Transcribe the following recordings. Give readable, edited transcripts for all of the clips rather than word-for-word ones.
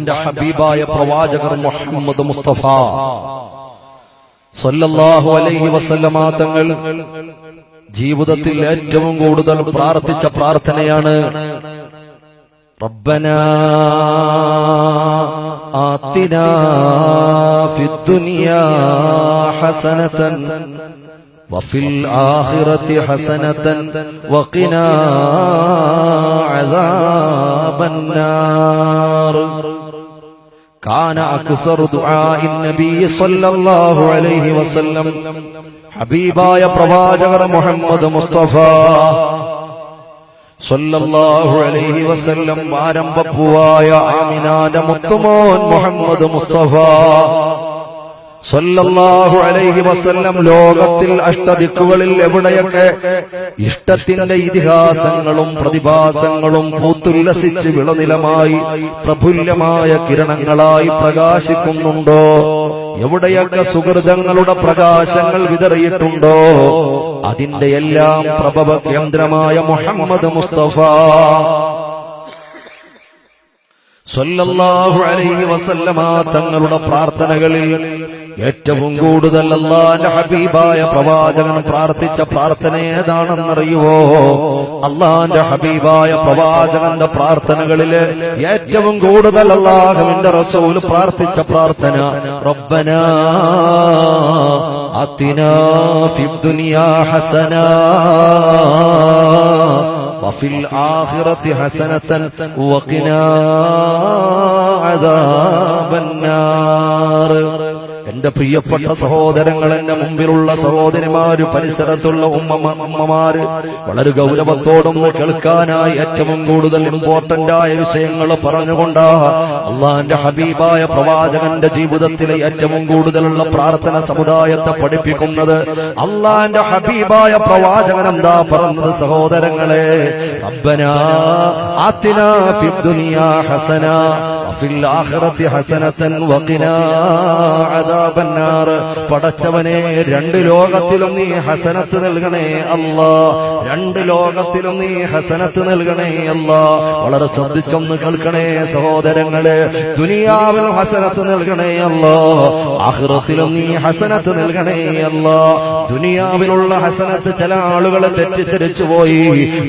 അള്ളാന്റെ ഹബീബായ പ്രവാചകർ മുഹമ്മദ് മുസ്തഫ സല്ലല്ലാഹു അലൈഹി വസല്ലമ തങ്ങൾ ജീവിതത്തിൽ ഏറ്റവും കൂടുതൽ പ്രാർത്ഥിച്ച പ്രാർത്ഥനയാണ് റബ്ബനാ ആതിനാ ഫിദ്ദുനിയാ ഹസനതൻ വഫിൽ ആഖിറതി ഹസനതൻ വഖിനാ അദാബന്നാർ. കാന അക്സറു ദുആഇ നബി സല്ലല്ലാഹു അലൈഹി വസല്ലം ഹബീബായ പ്രവാചകർ മുഹമ്മദ് മുസ്തഫ സല്ലല്ലാഹു അലൈഹി വസല്ലം ആരംഭപ്പൂവായ ആമിനാന്റെ മുത്തുമോൻ മുഹമ്മദ് മുസ്തഫ സല്ലല്ലാഹു അലൈഹി വസല്ലം ലോകത്തിൽ അഷ്ടദിക്കുകളിൽ എവിടെയൊക്കെ ഇഷ്ടത്തിന്റെ ഇതിഹാസങ്ങളും പ്രതിഭാസങ്ങളും പൂത്തുല്ലസിച്ച് വിളനിലമായി പ്രഫുല്ലമായ കിരണങ്ങളായി പ്രകാശിക്കുന്നുണ്ടോ, എവിടെയൊക്കെ സുഹൃതങ്ങളുടെ പ്രകാശങ്ങൾ വിതറിയിട്ടുണ്ടോ, അതിന്റെ എല്ലാം പ്രഭവ കേന്ദ്രമായ മുഹമ്മദ് മുസ്തഫ സല്ലല്ലാഹു അലൈഹി വസല്ലമ തങ്ങളുടെ പ്രാർത്ഥനകളിൽ ഏറ്റവും കൂടുതൽ അല്ലാഹുവിന്റെ ഹബീബായ പ്രവാചകൻ പ്രാർത്ഥിച്ച പ്രാർത്ഥന ഏതാണെന്നറിയുവോ? അല്ലാഹുവിന്റെ ഹബീബായ പ്രവാചകന്റെ പ്രാർത്ഥനകളിൽ ഏറ്റവും കൂടുതൽ അല്ലാഹുവിന്റെ റസൂൽ പ്രാർത്ഥിച്ച പ്രാർത്ഥന റബ്ബനാ ആതിനാ ഫിദ്ദുനിയാ ഹസനാ വഫിൽ ആഖിറതി ഹസനതൻ വഖിനാ അദാബന്നാർ. എന്റെ പ്രിയപ്പെട്ട സഹോദരങ്ങൾ, എന്റെ മുമ്പിലുള്ള സഹോദരിമാര്, പരിസരത്തുള്ള ഉമ്മമാര് വളരെ ഗൗരവത്തോടും കേൾക്കാനായി ഏറ്റവും കൂടുതൽ ഇമ്പോർട്ടന്റ് ആയ വിഷയങ്ങൾ പറഞ്ഞുകൊണ്ടാ അള്ളാന്റെ ഹബീബായ പ്രവാചകന്റെ ജീവിതത്തിലെ ഏറ്റവും കൂടുതലുള്ള പ്രാർത്ഥന സമുദായത്തെ പഠിപ്പിക്കുന്നത്. അള്ളാന്റെ ഹബീബായ പ്രവാചകൻ എന്താ പറഞ്ഞത് സഹോദരങ്ങളെ? റബ്ബനാ ആതിനാ ഫിദ്ദുനിയാ ഹസനാ വഫിൽ ആഖിറതി ഹസനതൻ വഖിനാ അദാബന്നാർ. പടച്ചവനെ, രണ്ട് ലോകത്തിലും നീ ഹസനത്ത് നൽകണേ അല്ലാ, രണ്ട് ലോകത്തിലും നീ ഹസനത്ത് നൽകണേ അല്ലാ. വളരെ ശ്രദ്ധിച്ചൊന്ന് കേൾക്കണേ സഹോദരങ്ങളെ. ദുനിയാവിൽ ഹസനത്ത് നൽകണേ അല്ലാ, ആഖിറത്തിലും നീ ഹസനത്ത് നൽകണേ അല്ലാ. ദുനിയാവിലുള്ള ഹസനത്ത് ചില ആളുകളെ തെറ്റിദ്ധരിച്ചു പോയി.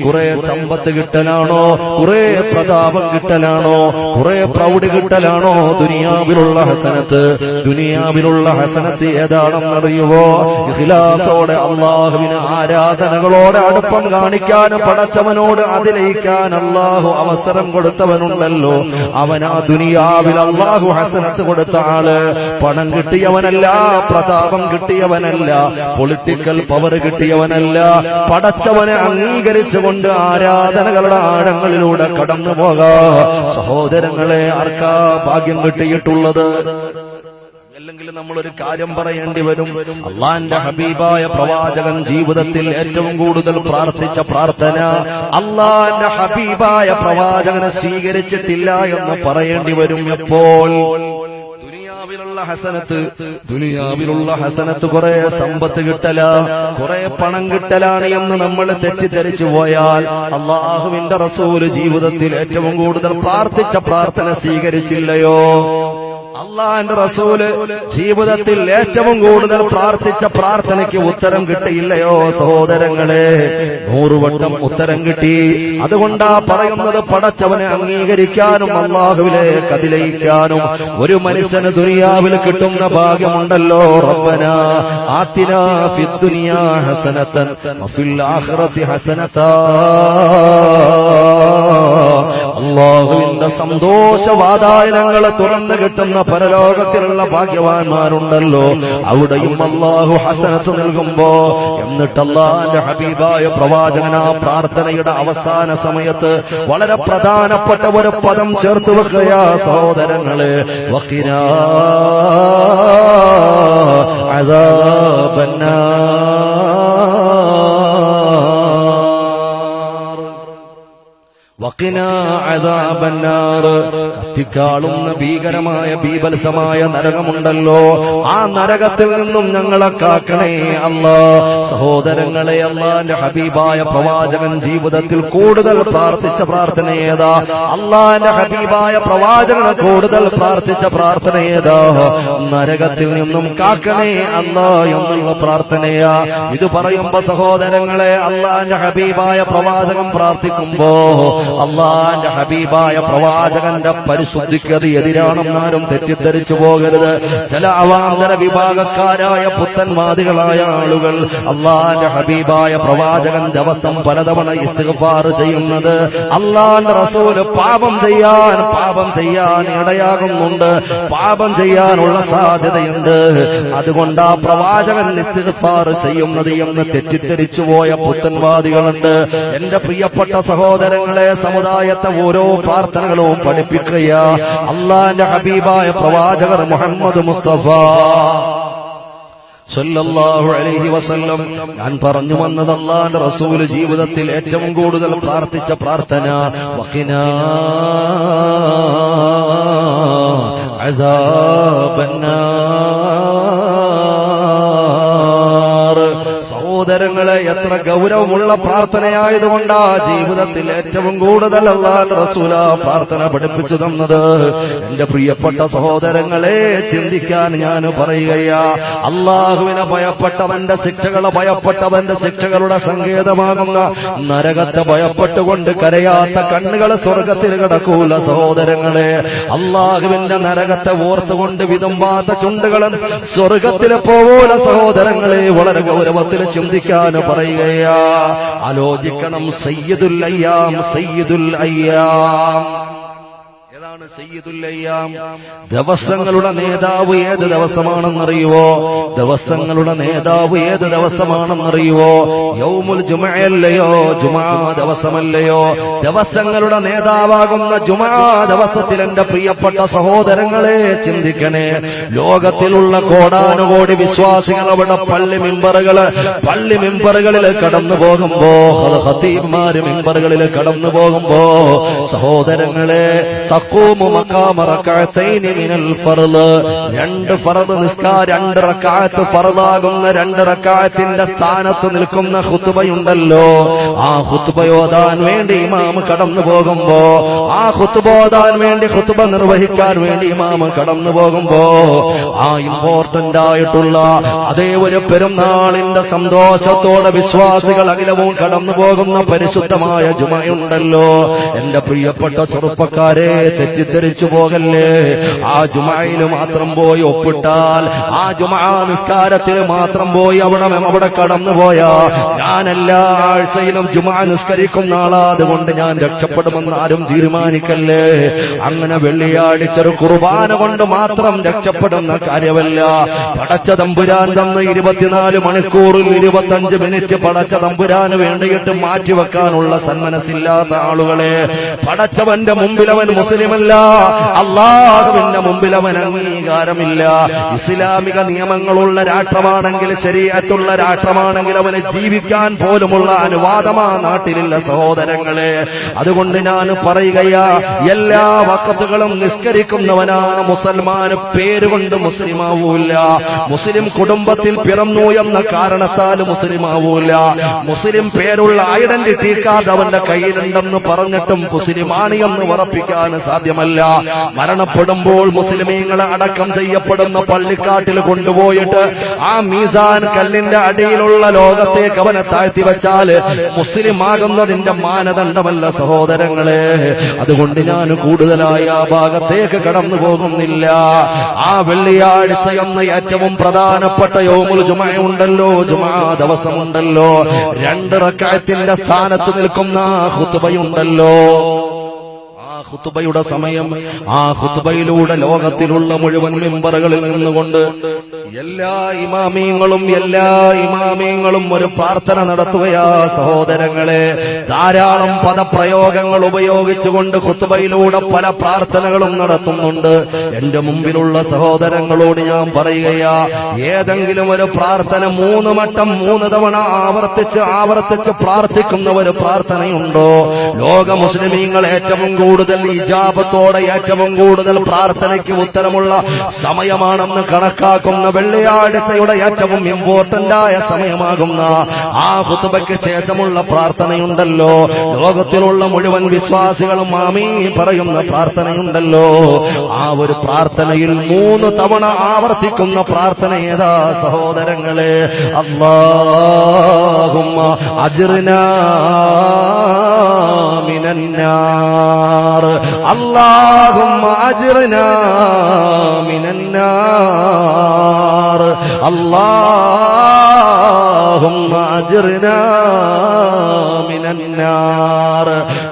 കുറെ സമ്പത്ത് കിട്ടലാണോ, കുറെ പ്രതാപം കിട്ടലാണോ, കുറെ പ്രൗഢി കിട്ടലാണോ ദുനിയാവിലുള്ള ഹസനത്ത്? ദുനിയാവിലുള്ള ഹസനത്ത് ഏതാണെന്നറിയുവോ? ഇഖ്ലാസോടെ അല്ലാഹുവിന് ആരാധനകളോടെ അടുപ്പം കാണിക്കാൻ, പടച്ചവനോട് അതിലയിക്കാൻ അല്ലാഹു അവസരം കൊടുത്തവനുണ്ടല്ലോ, അവൻ ആ ദുനിയാവിൽ അല്ലാഹു ഹസനത്ത് കൊടുത്ത ആള്. പണം കിട്ടിയവനല്ല, പ്രതാപം കിട്ടിയവനല്ല, പൊളിറ്റിക്കൽ പവർ കിട്ടിയവനല്ല. പടച്ചവനെ അംഗീകരിച്ചുകൊണ്ട് ആരാധനകളുടെ ആഴങ്ങളിലൂടെ കടന്നു പോകാ സഹോദരങ്ങളെ, ആർക്കാ ഭാഗ്യം കിട്ടിയിട്ടുള്ളത്? അല്ലെങ്കിൽ നമ്മളൊരു കാര്യം പറയേണ്ടി വരും. അള്ളാന്റെ ഹബീബായ പ്രവാചകൻ ജീവിതത്തിൽ ഏറ്റവും കൂടുതൽ പ്രാർത്ഥിച്ച പ്രാർത്ഥന അള്ളാന്റെ ഹബീബായ പ്രവാചകനെ സ്വീകരിച്ചിട്ടില്ല എന്ന് പറയേണ്ടി വരും. എപ്പോൾ? ദുനിയാവിലുള്ള ഹസനത്ത് കുറെ സമ്പത്ത് കിട്ടല, കുറെ പണം കിട്ടലാണ് എന്ന് നമ്മൾ തെറ്റിദ്ധരിച്ചു പോയാൽ അള്ളാഹുവിന്റെ റസൂല് ജീവിതത്തിൽ ഏറ്റവും കൂടുതൽ പ്രാർത്ഥിച്ച പ്രാർത്ഥന സ്വീകരിച്ചില്ലയോ? അള്ളാന്റെ റസൂല് ജീവിതത്തിൽ ഏറ്റവും കൂടുതൽ പ്രാർത്ഥിച്ച പ്രാർത്ഥനയ്ക്ക് ഉത്തരം കിട്ടിയില്ലയോ സഹോദരങ്ങളെ? 100 വട്ടം ഉത്തരം കിട്ടി. അതുകൊണ്ടാ പറയുന്നത്, പടച്ചവനെ അംഗീകരിക്കാനും അല്ലാഹുവിലേക്ക് അതിലയിക്കാനും ഒരു മനുഷ്യന് ദുനിയാവിൽ കിട്ടുന്ന ഭാഗ്യമുണ്ടല്ലോ. റബ്ബനാ ആതിനാ ഫിദ്ദുനിയാ ഹസനതൻ വഫിൽ ആഖിറതി ഹസനതാ. അല്ലാഹുവിന്റെ സന്തോഷവാതായനങ്ങളെ തുറന്നു കിട്ടുന്ന പരലോകത്തിലുള്ള ഭാഗ്യവാന്മാരുണ്ടല്ലോ, അവിടെയും അല്ലാഹു ഹസനത്ത് നൽകുമ്പോ, എന്നിട്ട് അല്ലാഹുവിന്റെ ഹബീബായ പ്രവാചകൻ ആ പ്രാർത്ഥനയുടെ അവസാന സമയത്ത് വളരെ പ്രധാനപ്പെട്ട ഒരു പദം ചേർത്ത് വെക്കുക സഹോദരങ്ങളെ. വഖിനാ അദാബന്നാർ. വഖിനാ അദാബന്നാർ. കത്തിക്കാളുന്ന ഭീകരമായ ബീഭത്സമായ നരകമുണ്ടല്ലോ, ആ നരകത്തിൽ നിന്നും ഞങ്ങളെ കാക്കണേ അല്ലാ. സഹോദരങ്ങളെ, അല്ലാഹുവിന്റെ ഹബീബായ പ്രവാചകൻ ജീവിതത്തിൽ കൂടുതൽ പ്രാർത്ഥിച്ച പ്രാർത്ഥന ഏതാ? അല്ലാഹുവിന്റെ ഹബീബായ പ്രവാചകൻ കൂടുതൽ പ്രാർത്ഥിച്ച പ്രാർത്ഥന ഏതാ? നരകത്തിൽ നിന്നും കാക്കണേ അല്ലാ എന്നുള്ള പ്രാർത്ഥനയാ. ഇത് പറയുമ്പോ സഹോദരങ്ങളെ, അല്ലാഹുവിന്റെ ഹബീബായ പ്രവാചകൻ പ്രാർത്ഥിക്കുമ്പോ അല്ലാഹുവിന്റെ ഹബീബായ പ്രവാചകന്റെ പരിശുദ്ധിക്കത് എതിരാണെന്നാരും തെറ്റിദ്ധരിച്ചു പോകരുത്. ചില അവാന്തര വിഭാഗക്കാരായ പുത്തൻവാദികളായ ആളുകൾ അല്ലാഹുവിന്റെ ഹബീബായ പ്രവാചകൻ ദിവസം പലതവണ ഇസ്തിഗ്ഫാർ ചെയ്യുന്നത് അല്ലാഹുവിന്റെ റസൂല് പാപം ചെയ്യാൻ ഇടയാകുന്നുണ്ട്, പാപം ചെയ്യാനുള്ള സാധ്യതയുണ്ട്, അതുകൊണ്ട് ആ പ്രവാചകൻ ഇസ്തിഗ്ഫാർ ചെയ്യുന്നത് എന്ന് തെറ്റിദ്ധരിച്ചു പോയ പുത്തൻവാദികളുണ്ട്. എന്റെ പ്രിയപ്പെട്ട സഹോദരങ്ങളെ, സമുദായത്തെ ഓരോ പ്രാർത്ഥനകളും പഠിപ്പിക്കുക അല്ലാഹുവിന്റെ ഹബീബായ പ്രവാചകർ മുഹമ്മദ് മുസ്തഫ സല്ലല്ലാഹു അലൈഹി വസല്ലം. ഞാൻ പറഞ്ഞു വന്നത് അല്ലാഹുവിന്റെ റസൂല് ജീവിതത്തിൽ ഏറ്റവും കൂടുതൽ പ്രാർത്ഥിച്ച പ്രാർത്ഥന വഖിനാ അദാബന്നാർ. സഹോദരങ്ങളെ, എത്ര ഗൗരവമുള്ള പ്രാർത്ഥനയായതുകൊണ്ടാ ജീവിതത്തിൽ ഏറ്റവും കൂടുതൽ അല്ലാഹുവിന്റെ റസൂൽ ആ പ്രാർത്ഥന പഠിപ്പിച്ചു തന്നത്. എന്റെ പ്രിയപ്പെട്ട സഹോദരങ്ങളെ, ചിന്തിക്കാൻ ഞാൻ പറയുകയാ, അല്ലാഹുവിനെ ഭയപ്പെട്ടവന്റെ ശിക്ഷകളുടെ സങ്കേതമാകുന്ന നരകത്തെ ഭയപ്പെട്ടുകൊണ്ട് കരയാത്ത കണ്ണുകൾ സ്വർഗത്തിൽ കിടക്കൂല സഹോദരങ്ങളെ. അല്ലാഹുവിന്റെ നരകത്തെ ഓർത്തുകൊണ്ട് വിതുമ്പാത്ത ചുണ്ടുകളും സ്വർഗത്തിൽ പോവൂല സഹോദരങ്ങളെ. വളരെ ഗൗരവത്തിൽ ചിന്തിക്കാൻ പറയുകയാ. ആലോചിക്കണം, സയ്യിദുൽ അയ്യാം. ഏതാണ് സയ്യിദുൽ അയ്യാം? ദിവസങ്ങളുടെ നേതാവ് ഏത് ദിവസമാണെന്നറിയുവോ? യൗമുൽ ജുമഅല്ലയോ? ജുമാ ദിവസമല്ലയോ? ദിവസങ്ങളുടെ നേതാവാകുന്ന ജുമാ ദിവസത്തിൽ എന്റെ പ്രിയപ്പെട്ട സഹോദരങ്ങളെ ചിന്തിക്കണേ. ലോകത്തിലുള്ള കോടാനുകോടി വിശ്വാസികൾ അവിടെ പള്ളി മിമ്പറുകളിൽ കടന്നു പോകുമ്പോ, ഖതീബ്മാര് മിമ്പറുകളിൽ കടന്നു പോകുമ്പോ സഹോദരങ്ങളെ, തഖൂമു മഖാമ റകഅത്തൈനി മിനൽ ഫർള്. രണ്ട് ഫർദ് നിസ്കാരം, രണ്ട് റകഅത്ത് ഫർദാകുന്ന രണ്ട് റകഅത്തിന്റെ സ്ഥാനത്ത് നിൽക്കുന്ന ഖുത്ബയുണ്ടല്ലോ, ആ ഖുത്ബ ഓതാൻ വേണ്ടി ഇമാം കടന്നു പോകുമ്പോ, ആ ഖുത്ബ ഓതാൻ വേണ്ടി ഖുത്ബ നിർവഹിക്കാൻ വേണ്ടി ഇമാം കടന്നു പോകുമ്പോ, ആ ഇമ്പോർട്ടന്റ് ആയിട്ടുള്ള അതേ ഒരു പെരുന്നാളിന്റെ സന്തോഷത്തോടെ വിശ്വാസികൾ അഖിലവും കടന്നു പോകുന്ന പരിശുദ്ധമായ ജുമയുണ്ടല്ലോ. എന്റെ പ്രിയപ്പെട്ട ചെറുപ്പക്കാരെ, തെറ്റിദ്ധരിച്ചു പോകല്ലേ. ആ ജുമയിൽ മാത്രം പോയി ഒപ്പിട്ടാൽ, ആ ജുമാ നിസ്കാരത്തിൽ മാത്രം പോയി അവിടെ കടന്നു പോയാ, ഞാൻ എല്ലാ ആഴ്ചയിലും ജുമാ നിസ്കരിക്കുന്ന ആളാ, അതുകൊണ്ട് ഞാൻ രക്ഷപ്പെടുമെന്ന് ആരും തീരുമാനിക്കല്ലേ. അങ്ങനെ വെള്ളിയാഴ്ച ഒരു കുർബാന കൊണ്ട് മാത്രം രക്ഷപ്പെടുന്ന കാര്യമല്ല. പടച്ച തമ്പുരാൻ തന്ന 24 മണിക്കൂറിൽ 25 മിനിറ്റ് പടച്ച തമ്പുരാന് വേണ്ടിയിട്ട് മാറ്റിവെക്കാനുള്ള സന്മനസ്സില്ലാത്ത ആളുകളെ, പടച്ചവന്റെ മുമ്പിൽ അവൻ മുസ്ലിമല്ല, അല്ലാഹുവിന്റെ മുമ്പിൽ അവൻ അംഗീകാരമില്ല. ഇസ്ലാമിക നിയമങ്ങളുള്ള രാഷ്ട്രമാണെങ്കിൽ, ശരീഅത്തുള്ള രാഷ്ട്രമാണെങ്കിൽ അവന് ജീവിക്കാൻ പോലുമുള്ള അനുവാദമാ നാട്ടിലില്ല സഹോദരങ്ങളെ. അതുകൊണ്ട് ഞാൻ പറയുകയാ, എല്ലാ വഖത്തുകളും നിസ്കരിക്കുന്നവനാണ് മുസൽമാൻ, പേരുകൊണ്ട് മുസ്ലിമാവൂല. മുസ്ലിം കുടുംബത്തിൽ പിറന്നു എന്ന കാരണത്താൽ മുസ്ലിമാവൂല. മുസ്ലിം പേരുള്ള ഐഡന്റിറ്റി കാർഡ് അവന്റെ കയ്യിലുണ്ടെന്ന് പറഞ്ഞിട്ടും മുസ്ലിമാണ് എന്ന് ഉറപ്പിക്കാൻ സാധ്യമല്ല. മരണപ്പെടുമ്പോൾ മുസ്ലിമീങ്ങളെ അടക്കം ചെയ്യപ്പെടുന്ന പള്ളിക്കാട്ടിൽ കൊണ്ടുപോയിട്ട് ആ മീസാൻ കല്ലിന്റെ അടിയിലുള്ള ലോകത്തേക്ക് അവനെ താഴ്ത്തി വെച്ചാൽ മുസ്ലിം ആകുന്നതിന്റെ മാനദണ്ഡമല്ല സഹോദരങ്ങളെ. അതുകൊണ്ട് ഞാൻ കൂടുതലായി ആ ഭാഗത്തേക്ക് കടന്നു പോകുന്നില്ല. ആ വെള്ളിയാഴ്ച എന്ന ഏറ്റവും പ്രധാനപ്പെട്ട യൗമുൽ ജുമഅ ഉണ്ടല്ലോ, ജുമാ ദിവസമുണ്ടല്ലോ, 2 റക്അത്തിന്റെ സ്ഥാനത്ത് നിൽക്കുന്ന ഖുത്ബയുണ്ടല്ലോ. ഖുതുബയുടെ സമയം. ആ ഖുതുബയിലൂടെ ലോകത്തിലുള്ള മുഴുവൻ മിമ്പറുകളിൽ നിന്നുകൊണ്ട് എല്ലാ ഇമാമിയങ്ങളും ഒരു പ്രാർത്ഥന നടത്തുകയാ സഹോദരങ്ങളെ. ധാരാളം പദപ്രയോഗങ്ങൾ ഉപയോഗിച്ചുകൊണ്ട് ഖുതുബയിലൂടെ പല പ്രാർത്ഥനകളും നടത്തുന്നുണ്ട്. എന്റെ മുമ്പിലുള്ള സഹോദരങ്ങളോട് ഞാൻ പറയുകയാ, ഏതെങ്കിലും ഒരു പ്രാർത്ഥന 3 വട്ടം 3 തവണ ആവർത്തിച്ച് പ്രാർത്ഥിക്കുന്ന ഒരു പ്രാർത്ഥനയുണ്ടോ? ലോക മുസ്ലിമീങ്ങൾ ഏറ്റവും കൂടുതൽ ഇജാബത്തോടെ ഏറ്റവും കൂടുതൽ പ്രാർത്ഥനയ്ക്ക് ഉത്തരമുള്ള സമയമാണെന്ന് കണക്കാക്കുന്ന വെള്ളിയാഴ്ചയുടെ ഏറ്റവും ഇമ്പോർട്ടന്റ് ആയ സമയമാകുന്ന ആ ഖുതുബയ്ക്ക് ശേഷമുള്ള പ്രാർത്ഥനയുണ്ടല്ലോ, ലോകത്തിലുള്ള മുഴുവൻ വിശ്വാസികളും ആമീൻ പറയുന്ന പ്രാർത്ഥനയുണ്ടല്ലോ, ആ ഒരു പ്രാർത്ഥനയിൽ 3 തവണ ആവർത്തിക്കുന്ന പ്രാർത്ഥന ഏതാ സഹോദരങ്ങളെ? അല്ലാഹുമ്മ അജ്റിനാ മിനന്നാർ, അല്ലാഹുമ്മ അജ്റിനാ മിനന്നാർ, അല്ലാഹുമ്മ അജ്റിനാ മിനന്നാർ.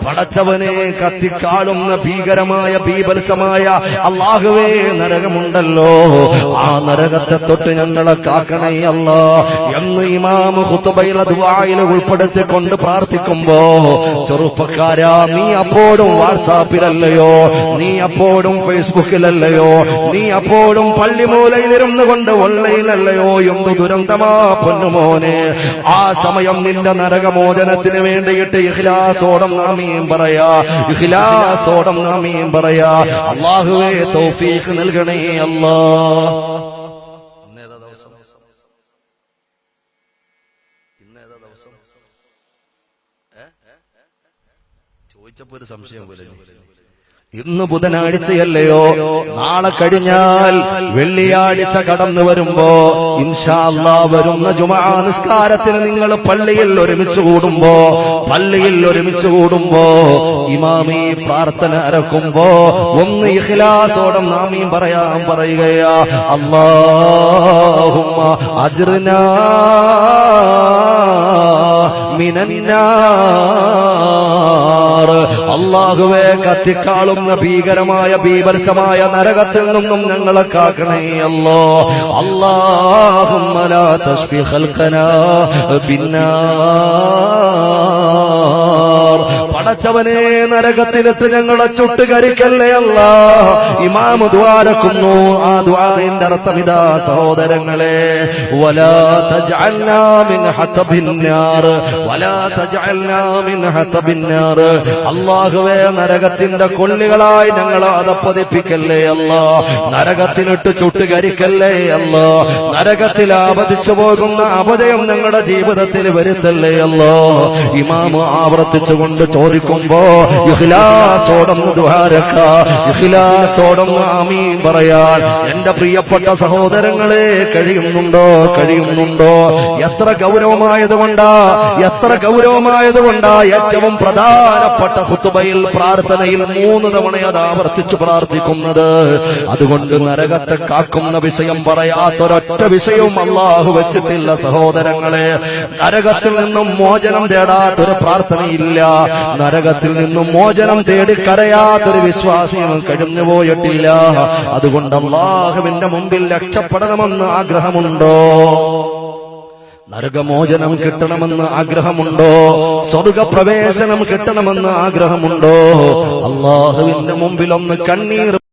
പടച്ചവനെ, കത്തിക്കാളുന്ന ഭീകരമായ ബീഭത്സമായ അല്ലാഹുവേ നരകമുണ്ടല്ലോ, ആ നരകത്തെ തൊട്ട് ഞങ്ങളെ കാക്കണേ അല്ലാ എന്ന് ഇമാം ഖുതുബയിലെ ദുആയിൽ ഉൾപ്പെടുത്തിക്കൊണ്ട് പ്രാർത്ഥിക്കുമ്പോ, ചെറുപ്പക്കാരാ, നീ അപ്പോഴും വാട്സാപ്പിലല്ലയോ, നീ അപ്പോഴും ഫേസ്ബുക്കിലല്ലയോ, നീ അപ്പോഴും പള്ളിമൂലയിലിരുന്നു കൊണ്ട് ഓൺലൈനിലല്ലയോ? എന്തു ദുരന്തമാ പൊന്നുമോനെ. ആ സമയം നിന്റെ നരകമോചനത്തിന് വേണ്ടിയിട്ട് ഇഖ്ലാസോടം ആമീൻ പറയാ, ഇഖ്ലാസോടം ആമീൻ പറയാ. അല്ലാഹുവേ തൗഫീഖ് നൽകണേ അല്ലാ. ഇന്നേതാ ദിവസം? ചോദിച്ചപ്പോ ഒരു സംശയം പോലെ. ഇന്ന് ബുധനാഴ്ചയല്ലയോ? നാളെ കഴിഞ്ഞാൽ വെള്ളിയാഴ്ച കടന്നു വരുമ്പോ ഇൻഷാ അല്ലാഹ് വരുന്ന ജുമുഅ നിസ്കാരത്തിന് നിങ്ങൾ പള്ളിയിൽ ഒരുമിച്ച് കൂടുമ്പോ ഇമാമി പ്രാർത്ഥന അരക്കുമ്പോ ഒന്ന് ഇഖ്ലാസോടെ ആമീൻ പറയാൻ പറയുകയാ, അല്ലാഹുമ്മ അജ്റിനാ മിനന്നാർ, അല്ലാഹുവേ കത്തിക്കാളുന്ന ഭീകരമായ ബീഭത്സമായ നരകത്തിൽ നിന്നും ഞങ്ങളെ കാക്കണേ അല്ലാ. അല്ലാഹുമ്മ ലാ തശ്ഫി ഖൽഖനാ ബിന്നാർ, പടച്ചവനെ നരകത്തിലിട്ട് ഞങ്ങളെ ചുട്ടുകരിക്കല്ലേ അല്ലാ. ഇമാം ദുആരക്കുന്നു. ആ ദുആന്റെ അർത്ഥം ഇതാ സഹോദരങ്ങളെ, വലാ തജ്അൽനാ മിൻ ഹതബിന്നാർ, വലാ തജ്അൽനാ മിൻ ഹതബിന്നാർ, അല്ലാഹുവേ നരകത്തിന്റെ കൊള്ളികളായി ഞങ്ങളെ അതപ്പതിപ്പിക്കല്ലേ അല്ലാ, നരകത്തിലിട്ട് ചുട്ടുകരിക്കല്ലേ അല്ലാ, നരകത്തിൽ ആപതിച്ചു പോകുന്ന അപജയം ഞങ്ങളുടെ ജീവിതത്തിൽ വരുത്തല്ലേ അല്ലാ. ഇമാം ആവർത്തിച്ചുകൊണ്ട് ചോദിക്കുമ്പോ ഇഖ്ലാസോടൊന്ന് ദുആരക്ക, ഇഖ്ലാസോടൊന്ന് ആമീൻ പറയാൻ എന്റെ പ്രിയപ്പെട്ട സഹോദരങ്ങളെ കഴിയുന്നുണ്ടോ? എത്ര ഗൗരവമായതുകൊണ്ടാ ഏറ്റവും പ്രധാനപ്പെട്ട ഖുതുബയിൽ പ്രാർത്ഥനയിൽ 3 തവണ അത് ആവർത്തിച്ചു പ്രാർത്ഥിക്കുന്നത്. അതുകൊണ്ട് നരകത്തെ കാക്കുന്ന വിഷയം പറയാത്തൊരൊറ്റ വിഷയവും അല്ലാഹു വെച്ചിട്ടില്ല സഹോദരങ്ങളെ. നരകത്തിൽ നിന്നും മോചനം തേടാത്തൊരു പ്രാർത്ഥനയില്ല, നരകത്തിൽ നിന്നും മോചനം തേടി കരയാത്തൊരു വിശ്വാസിയും കഴിഞ്ഞു പോയിട്ടില്ല. അതുകൊണ്ട് അല്ലാഹുവിന്റെ മുമ്പിൽ രക്ഷപ്പെടണമെന്ന് ആഗ്രഹമുണ്ടോ? നരകമോചനം കിട്ടണമെന്ന് ആഗ്രഹമുണ്ടോ? സ്വർഗപ്രവേശനം കിട്ടണമെന്ന് ആഗ്രഹമുണ്ടോ? അല്ലാഹുവിന്റെ മുമ്പിൽ ഒന്ന് കണ്ണീർ